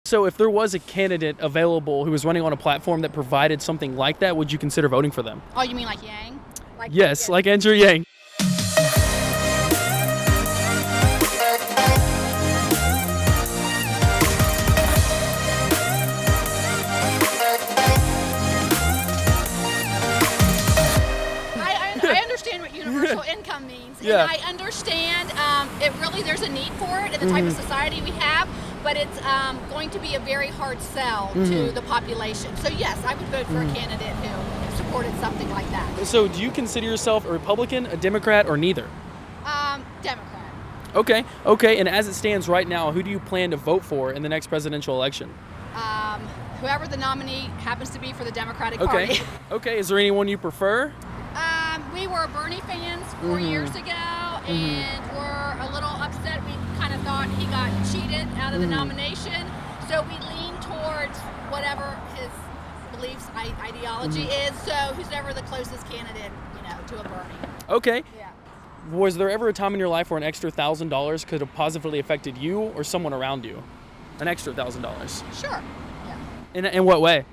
So if there was a candidate available who was running on a platform that provided something like that, would you consider voting for them? Oh, you mean like Yang? Yes, like Andrew Yang. I understand what universal income means. Yeah. And I understand there's a need for it in the type of society we have, but it's going to be a very hard sell to the population. So yes, I would vote for a candidate who supported something like that. So do you consider yourself a Republican, a Democrat, or neither? Democrat. Okay. And as it stands right now, who do you plan to vote for in the next presidential election? Whoever the nominee happens to be for the Democratic Party. Okay. Is there anyone you prefer? We were Bernie fans 4 years ago, and we're a little upset. We kind of thought he got cheated out of the nomination, so we lean towards whatever his beliefs, ideology is. So who's ever the closest candidate, to a Bernie. Okay. Yeah. Was there ever a time in your life where an extra $1,000 could have positively affected you or someone around you? An extra $1,000. Sure. Yeah. In what way?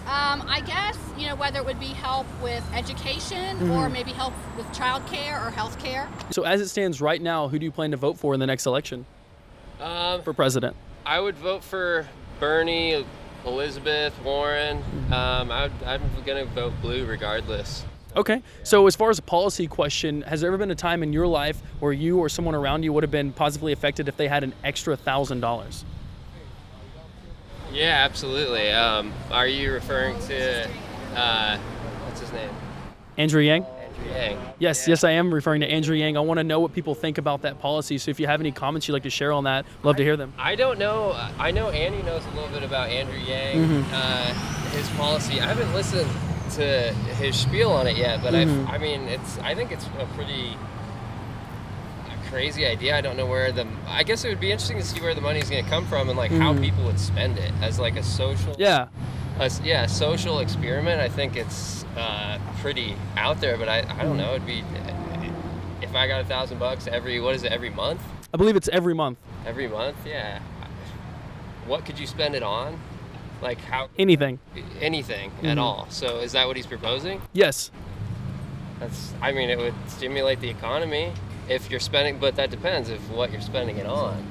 I guess, whether it would be help with education or maybe help with childcare or health care. So as it stands right now, who do you plan to vote for in the next election for president? I would vote for Bernie, Elizabeth, Warren. I'm going to vote blue regardless. Okay. So as far as a policy question, has there ever been a time in your life where you or someone around you would have been positively affected if they had an extra $1,000? Yeah, absolutely. Are you referring to, what's his name? Andrew Yang? Andrew Yang. Yes, I am referring to Andrew Yang. I want to know what people think about that policy. So if you have any comments you'd like to share on that, love to hear them. I don't know. I know Andy knows a little bit about Andrew Yang, his policy. I haven't listened to his spiel on it yet, but I think it's a pretty crazy idea. I don't know I guess it would be interesting to see where the money's going to come from and how people would spend it as a social social experiment. I think it's pretty out there, but I don't know. It'd be if I got $1,000 every month? I believe it's every month. Every month, yeah. What could you spend it on? Anything at all. So is that what he's proposing? Yes. It would stimulate the economy. If you're spending, but that depends if what you're spending it on.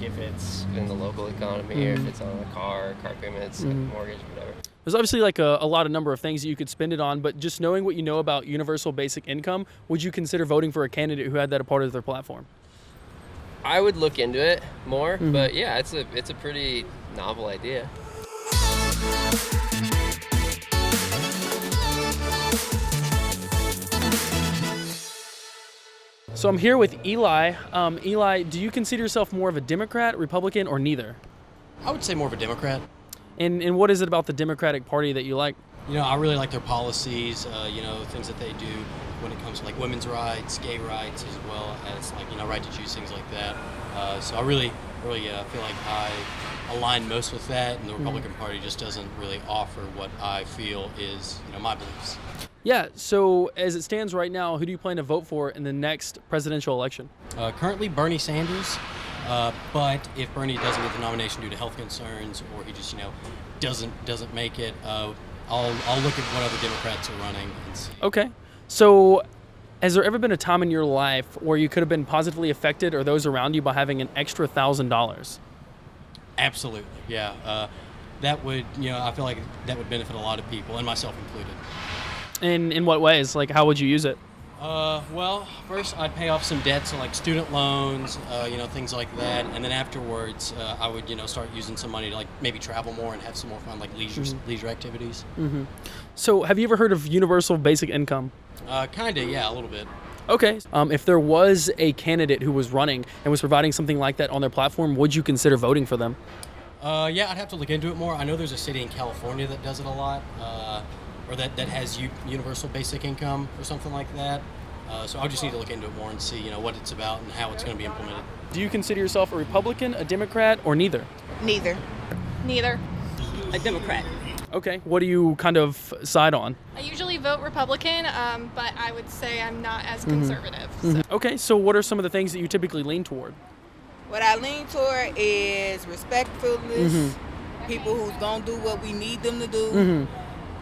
If it's in the local economy or if it's on a car payments, mortgage, whatever. There's obviously a lot of number of things that you could spend it on, but just knowing what you know about universal basic income, would you consider voting for a candidate who had that a part of their platform? I would look into it more, but yeah, it's a pretty novel idea. So I'm here with Eli. Eli, do you consider yourself more of a Democrat, Republican, or neither? I would say more of a Democrat. And what is it about the Democratic Party that you like? I really like their policies, things that they do when it comes to women's rights, gay rights, as well as right to choose, things like that. So I really feel like I align most with that, and the Republican Party just doesn't really offer what I feel is, my beliefs. Yeah, so as it stands right now, who do you plan to vote for in the next presidential election? Currently Bernie Sanders, but if Bernie doesn't get the nomination due to health concerns, or he just, doesn't make it, I'll look at what other Democrats are running and see. Okay, so has there ever been a time in your life where you could have been positively affected or those around you by having an extra $1,000? Absolutely, yeah. That would, I feel like that would benefit a lot of people, and myself included. In what ways? How would you use it? Well, first I'd pay off some debts, so student loans, things like that, and then afterwards I would, start using some money to maybe travel more and have some more fun, leisure activities. So have you ever heard of universal basic income? Kinda, yeah, a little bit. Okay. If there was a candidate who was running and was providing something like that on their platform, would you consider voting for them? Yeah, I'd have to look into it more. I know there's a city in California that does it a lot, or that has universal basic income or something like that. So I'll just need to look into it more and see, what it's about and how it's going to be implemented. Do you consider yourself a Republican, a Democrat, or neither? Neither. A Democrat. Okay. What do you kind of side on? I usually vote Republican, but I would say I'm not as conservative. So. Okay. So what are some of the things that you typically lean toward? What I lean toward is respectfulness, people who's gonna do what we need them to do,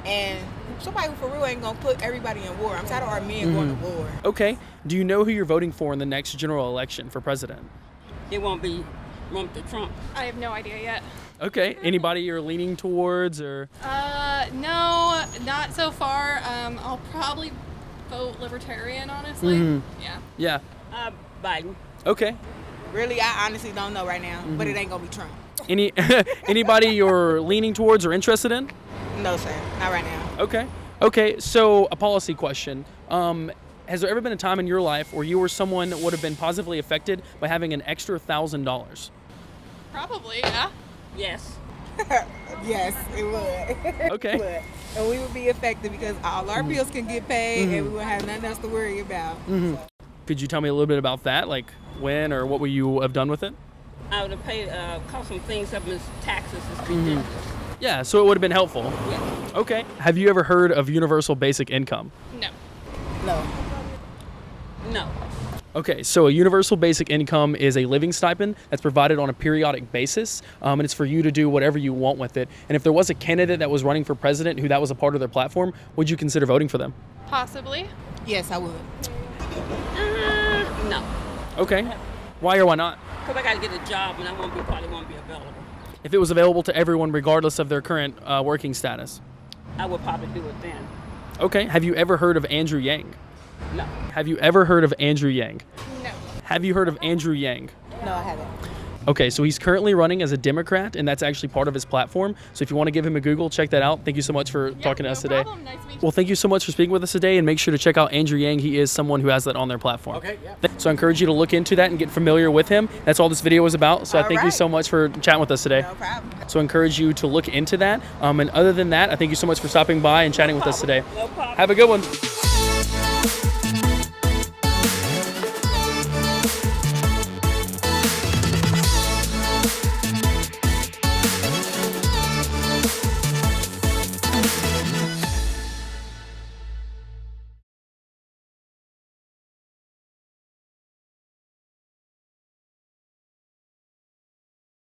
and somebody who for real ain't gonna put everybody in war. I'm tired of our men going to war. Okay. Do you know who you're voting for in the next general election for president? It won't be Trump to Trump. I have no idea yet. Okay. Anybody you're leaning towards or? No, not so far. I'll probably vote Libertarian, honestly. Yeah. Yeah. Biden. Okay. Really, I honestly don't know right now, but it ain't gonna be Trump. Anybody you're leaning towards or interested in? No, sir, not right now. Okay. Okay. So a policy question. Has there ever been a time in your life where you or someone would have been positively affected by having an extra $1,000? Probably, yeah. Yes. Yes, it would. Okay. It would. And we would be affected because all our bills can get paid and we would have nothing else to worry about. Could you tell me a little bit about that? Like when or what would you have done with it? I would have paid, cost some things up in taxes. It's ridiculous. Yeah, so it would have been helpful. Yeah. Okay. Have you ever heard of universal basic income? No. No. No. Okay, so a universal basic income is a living stipend that's provided on a periodic basis, and it's for you to do whatever you want with it. And if there was a candidate that was running for president who that was a part of their platform, would you consider voting for them? Possibly. Yes, I would. No. Okay. Why or why not? Because I got to get a job and I probably won't be available. If it was available to everyone regardless of their current working status? I would probably do it then. Okay. Have you ever heard of Andrew Yang? No. Have you ever heard of Andrew Yang? No. Have you heard of Andrew Yang? No, I haven't. Okay, so he's currently running as a Democrat, and that's actually part of his platform. So if you want to give him a Google, check that out. Thank you so much for talking to us today. Problem. Nice to meet you. Well, thank you so much for speaking with us today, and make sure to check out Andrew Yang. He is someone who has that on their platform. Okay, yeah. So I encourage you to look into that and get familiar with him. That's all this video was about. So I thank you so much for chatting with us today. No problem. So I encourage you to look into that. And other than that, I thank you so much for stopping by and chatting with us today. No problem. Have a good one.